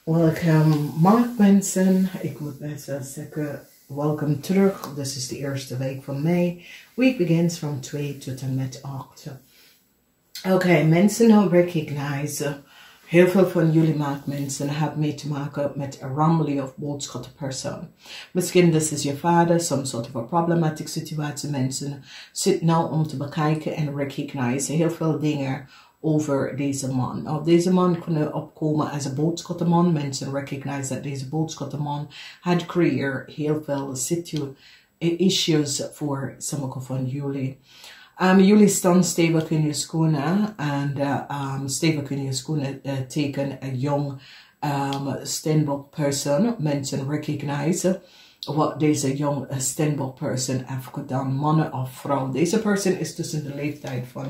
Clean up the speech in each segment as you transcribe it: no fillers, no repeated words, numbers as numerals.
Welkom, Mark mensen. Ik moet net zeggen, welkom terug. Dit is de eerste week van mei. Week begins from 2 tot en met 8. Oké, mensen nou recognize. Heel veel van jullie mensen hebben mee te maken met een rammelie of boodschappenpersoon. Misschien dit is je vader, some sort of a problematic situatie. Mensen zitten nou om te bekijken en recognize heel veel dingen over deze man. Nou, deze man kunnen opkomen als een boodschappenman. Mensen recognize dat deze boodschappenman had creëerd heel veel issues voor sommige van jullie. Jullie staan stevig in je schoenen en stevig in je schoenen teken een jong Steenbok persoon. Mensen recognize wat deze jong Steenbok persoon heeft gedaan, mannen of vrouw. Deze persoon is tussen de leeftijd van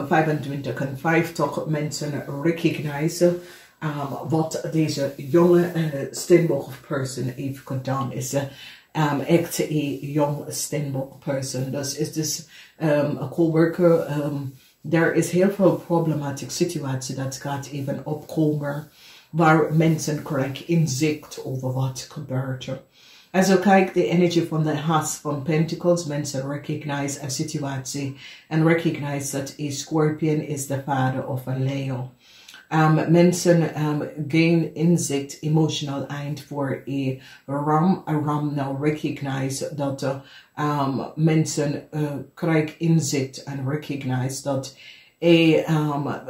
25 en 50. Mensen recognize wat deze jonge Steenbok persoon heeft gedaan. Is echt een jong Steenbok persoon. Dus is dus een coworker. Er is heel veel problematische situatie dat gaat even opkomen waar mensen krijgen inzicht over wat gebeurt. Als je kijkt de energie van de As van Pentacles, mensen recognize een situatie en recognize dat een Scorpion is de vader of een Leo. Mensen gain inzicht, emotional eind voor een ram. Een ram nou recognize dat mensen krijgen inzicht en recognize dat een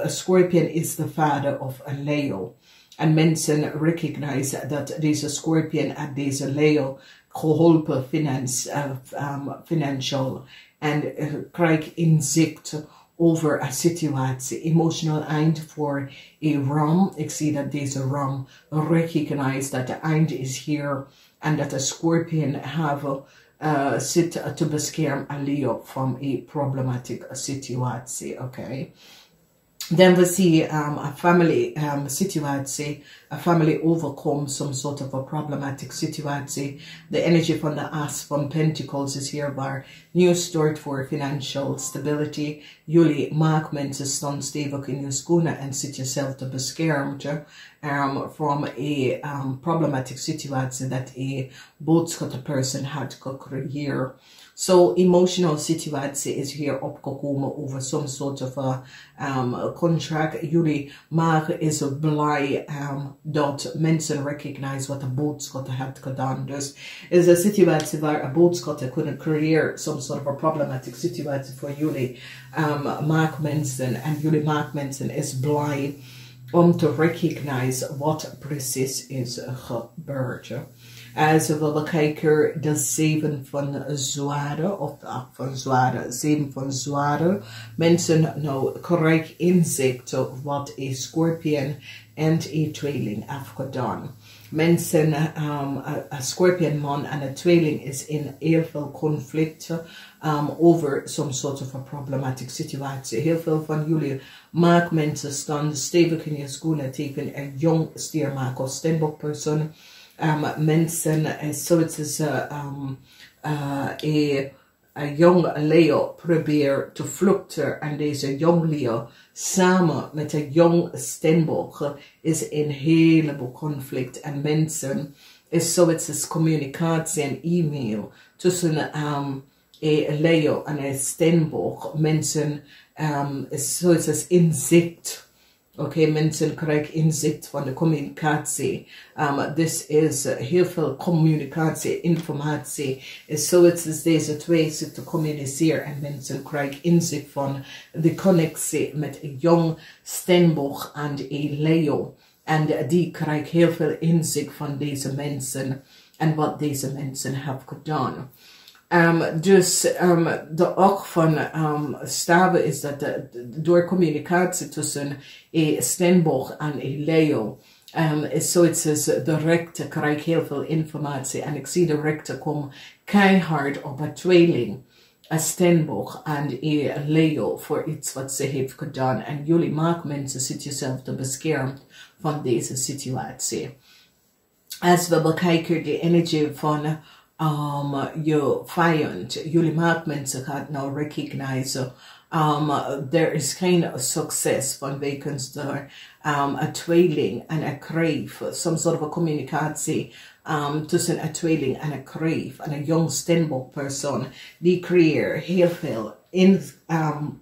Scorpion is de vader of een Leo. En mensen recognize dat deze Scorpion en deze Leo geholpen financieel en krijgen inzicht over een situatie. Emotional eind voor een ram. Ik zie dat deze ram recognize dat de eind is hier en dat de Scorpion zit te beschermen een Leo van een problematische situatie. Oké. Dan we zien a family situatie, a family overcome some sort of a problematic situatie. The energy van de As van Pentacles is hier waar new start for financial stability. Jullie maken mensen staan stevig in je schoenen en zit jezelf te beschermen from a problematic situatie dat een boodschappenpersoon had gecreëerd. So emotional situatie is hier opgekomen over some sort of a contract. Jullie maken is blij dat mensen recognize wat de boodschap heeft gedaan. Dus is een situatie waar een boodschap kunnen creëren, some sort of a problematic situatie voor jullie maakmensen. En jullie maakmensen is blij om te recognize wat precies is gebeurd. Als we bekijken de 7 van zwaarden, of de 8 van zwaarden, 7 van zwaarden. Mensen nou krijgen inzicht wat een Scorpion en een tweeling heeft gedaan. Mensen, een Scorpion man en een tweeling is in heel veel conflicten over some sort of a problematic situatie. Heel veel van jullie maakmensen staan stevig in je schoenen tegen een jong stiermaker of Steenbok persoon. Mensen, zoals een jong Leo probeert te vluchten en deze jong Leo samen met een jong Steenbok is een heleboel conflict en mensen is zoals communicatie en e-mail tussen een Leo en een Steenbok. Mensen is zoals inzicht. Oké, mensen krijgen inzicht van de communicatie. Dit is heel veel communicatie, informatie. Is zoals deze twee zitten communiceren en mensen krijgen inzicht van de connectie met een jong Steenbok en een Leo. En die krijgen heel veel inzicht van deze mensen en wat deze mensen hebben gedaan. Dus de oog van staven is dat door communicatie tussen een Steenbok en een Leo is zoiets als de rechter krijgt heel veel informatie en ik zie de rechter komen keihard op een tweeling, een Steenbok en een Leo voor iets wat ze heeft gedaan en jullie maken mensen zitten jezelf te beschermen van deze situatie. Als we bekijken de energie van je vijand, jullie maakmensen gaat nou recognize there is kind of success van wegens er een tweeling en een kreef, some sort of a communicatie tussen een tweeling en een kreef en een jong Stenbock persoon die creëert heel veel in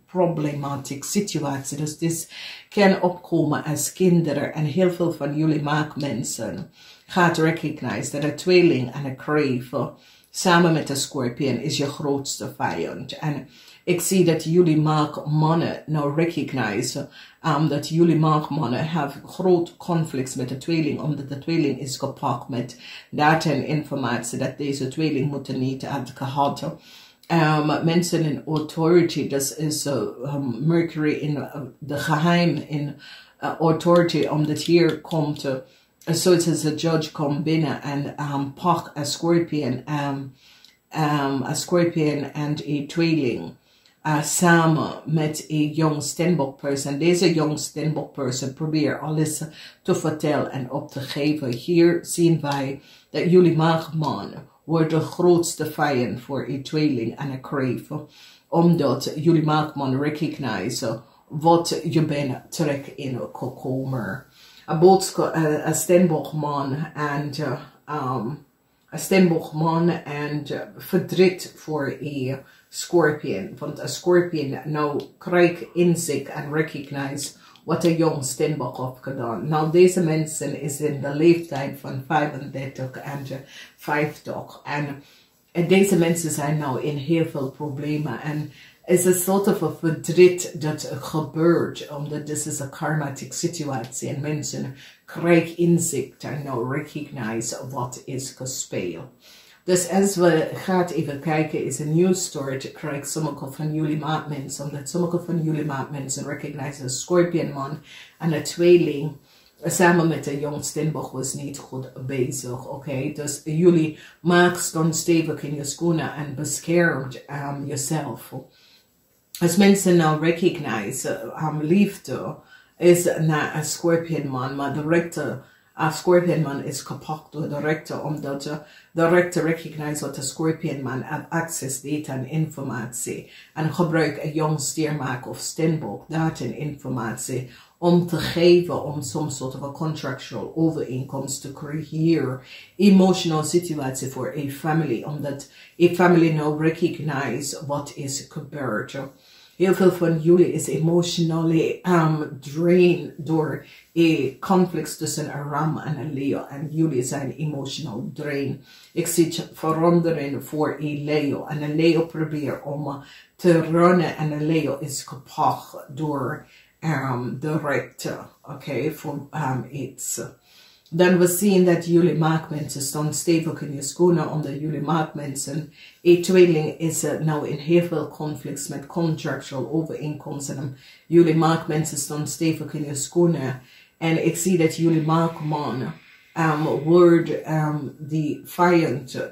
problematiek situatie. Dus dit kan opkomen als kinderen en heel veel van jullie maakmensen gaat recognize dat een tweeling en een kreef samen met de Scorpion is je grootste vijand. En ik zie dat jullie maakmannen nou recognize dat jullie maakmannen hebben groot conflicts met de tweeling, omdat de tweeling is gepakt met data en informatie dat deze tweeling moeten niet hebben gehad. Mensen in authority, dat is Mercury in de geheim in authority, omdat hier komt zoals een judge komt binnen en pak een Scorpion en een tweeling samen met een jong Stenbock person. Deze jong Stenbock person probeert alles te vertellen en op te geven. Hier zien wij dat jullie maagman wordt de grootste vijand voor een tweeling en een kreef. Omdat jullie maagman recognize wat je bent terug in gekomen. Een Stenbockman en verdriet voor een Scorpion. Want een Scorpion nou krijgt inzicht en recognize wat een jong Stenbock heeft gedaan. Nou, deze mensen is in de leeftijd van 35 en 50. En deze mensen zijn nou in heel veel problemen. En is een soort van verdriet dat gebeurt, omdat dit is een karmatic situatie en mensen krijgen inzicht en nou recognize wat is gespeeld. Dus als we gaan even kijken, is een nieuw start, krijg sommige van jullie maatmensen, omdat sommige van jullie maatmensen recognize een Scorpion man en een tweeling samen met de jong Stenbock was niet goed bezig, oké? Dus jullie maakt dan stevig in je schoenen en beschermt jezelf. Als mensen nou recognize liefde is naar een Scorpion man, maar de rechter Scorpion man is gepakt door de rechter, omdat de rechter recognize dat de Scorpion man access data en informatie en gebruikt een jong stiermaak of Stenbock data en informatie om te geven, om some sort of a contractual overeenkomst te creëren, emotional situatie voor een family, omdat een family nou recognize wat is gebeurd. Heel veel van jullie is emotionally drained door een conflict tussen een Ram en een Leo. En jullie zijn emotional drained. Ik zie veranderen voor een Leo. En een Leo probeert om te runnen. En een Leo is gepakt door de rechter. Oké, voor iets. Dan we zien dat jullie maakmensen staan stevig in je schoenen, omdat jullie maakmensen, een tweeling is nou in heel veel conflicts met contractual overeenkomsten. Jullie maakmensen staan stevig in je schoenen. En ik zie dat jullie maakman wordt die vijand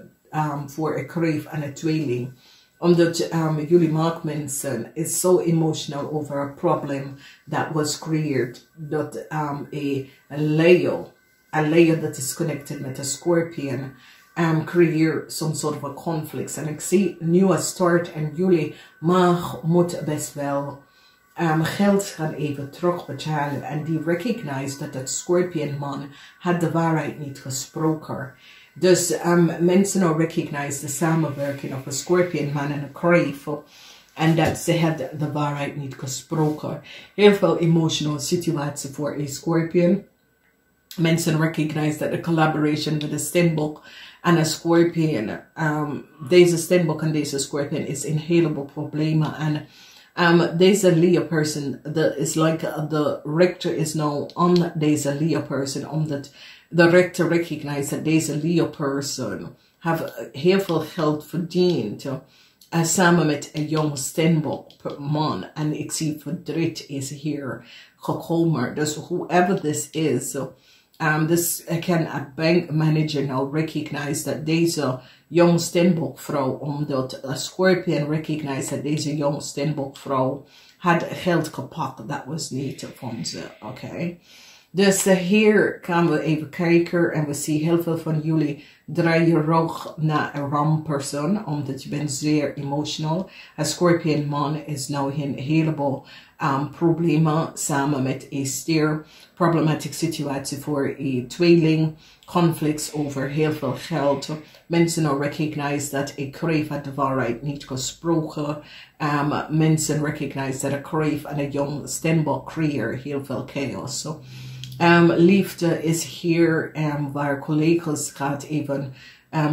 voor een kreef en een tweeling. Omdat jullie maakmensen is so emotional over a problem that was created, dat een Leo that is connected met a Scorpion creëer some sort of a conflict. En ik zie nieuwe start en jullie moet best wel geld gaan even terugbetalen. En die recognize dat het Scorpion man had de waarheid niet gesproken. Dus mensen nou recognize de samenwerking of een Scorpion man en een kreef. En dat ze had de waarheid niet gesproken. Heel veel emotional situatie voor een Scorpion. Mensen recognize that the collaboration with a Stenbock and a Scorpion, deze Stenbock en deze Scorpion is in heleboel problemen. En deze Leo person, is like the rector is now on deze Leo person, omdat de rector recognize dat deze Leo person have heel veel geld verdiend. Samen met een jong Stenbock man. En ik zie verdriet is hier gekomen. Dus whoever this is, this can a bank manager now recognize that deze jong Stenbock vrouw, omdat a Scorpion recognize dat deze jong Stenbock vrouw had geld gepakt, dat was niet van ze, oké? Dus hier gaan we even kijken en we zien heel veel van jullie draai je rug naar een rampersoon, omdat je bent zeer emotional. Een Scorpion man is nou een heleboel problemen samen met een stier, problematic situatie voor een tweeling, conflicts over heel veel geld. Mensen nou recognize dat ik kreeg de waarheid niet gesproken. Mensen recognize dat ik kreeg aan een jong Stenbock creëer heel veel chaos. So, liefde is hier waar collega's gaat even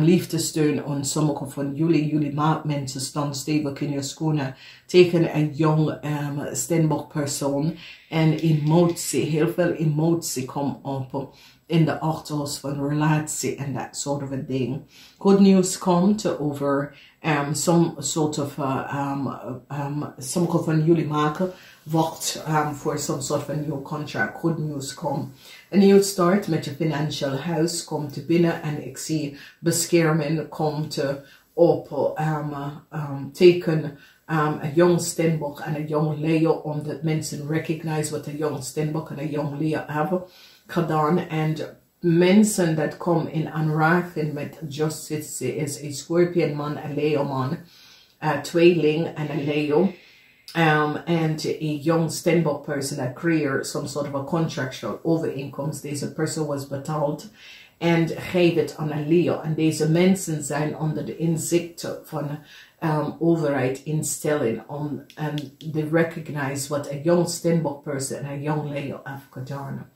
liefde steun aan sommige van jullie maatmensen staan stevig in je schoenen tegen een jong Stenbock persoon en emotie, heel veel emotie komt op in de achterhoofd van relatie en dat soort of ding. Good news komt over some sort of sommige van jullie maken wacht voor some sort of new contract. Good news komt. Een nieuw start met je financial house komt binnen en ik zie bescherming komt op teken een jong Stenbock en een jong Leo, omdat mensen recognize wat een jong Stenbock en een jong Leo hebben gedaan. En mensen dat komen in aanraking met justitie is een Scorpion man, een Leo man, tweeling en een Leo. And a young Stenbock person that created some sort of a contractual overeenkomst. Deze person was betaald en geeft het aan een Leo. En deze mensen zijn onder de inzicht van overheid instelling en they recognize what a young Stenbock person en a young Leo heeft gedaan.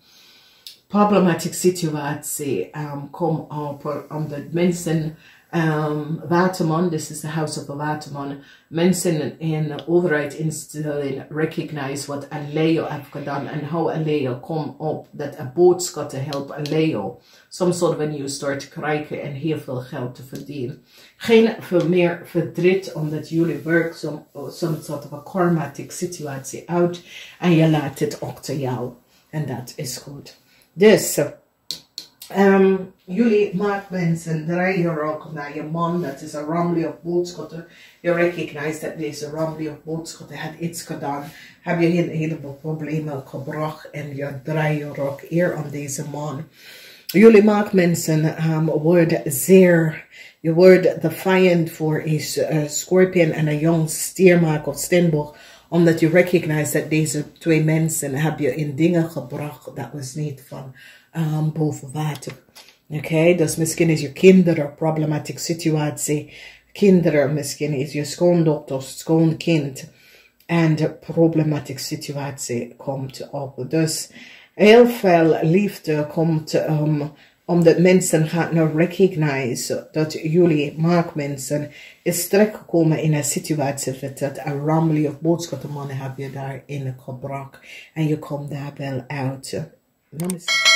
Problematic situatie kom op omdat mensen Waterman, this is the house of a Waterman, mensen in overheid instelling recognize wat een Leo heeft gedaan en hoe een Leo komt op dat een boodschap te helpen een Leo some sort of a new start te krijgen en heel veel geld te verdienen. Geen veel meer verdriet omdat jullie werk some sort of a karmatic situatie uit en je laat het achter jou en dat is goed. Dus jullie maatmensen draai je rug naar je man, dat is een Ramley of boodschappen. Je recognize dat deze Ramley of boodschappen had iets gedaan. Heb je een heleboel problemen gebracht en je draai je rug eer aan deze man. Jullie maatmensen worden zeer, je wordt defiant voor een Scorpion en een jong stiermaak of Stenbock. Omdat je recognize dat deze twee mensen heb je in dingen gebracht dat was niet van boven water. Oké, dus misschien is je kinderen problematic situatie. Kinderen, misschien is je schoondochter, schoonkind. En de problematic situatie komt op. Dus heel veel liefde komt omdat mensen gaan nou recognize dat jullie maakmensen is terechtgekomen in een situatie dat een Ramley of boodschappenmannen heb je daarin gebracht. En je komt daar wel uit. Namaste.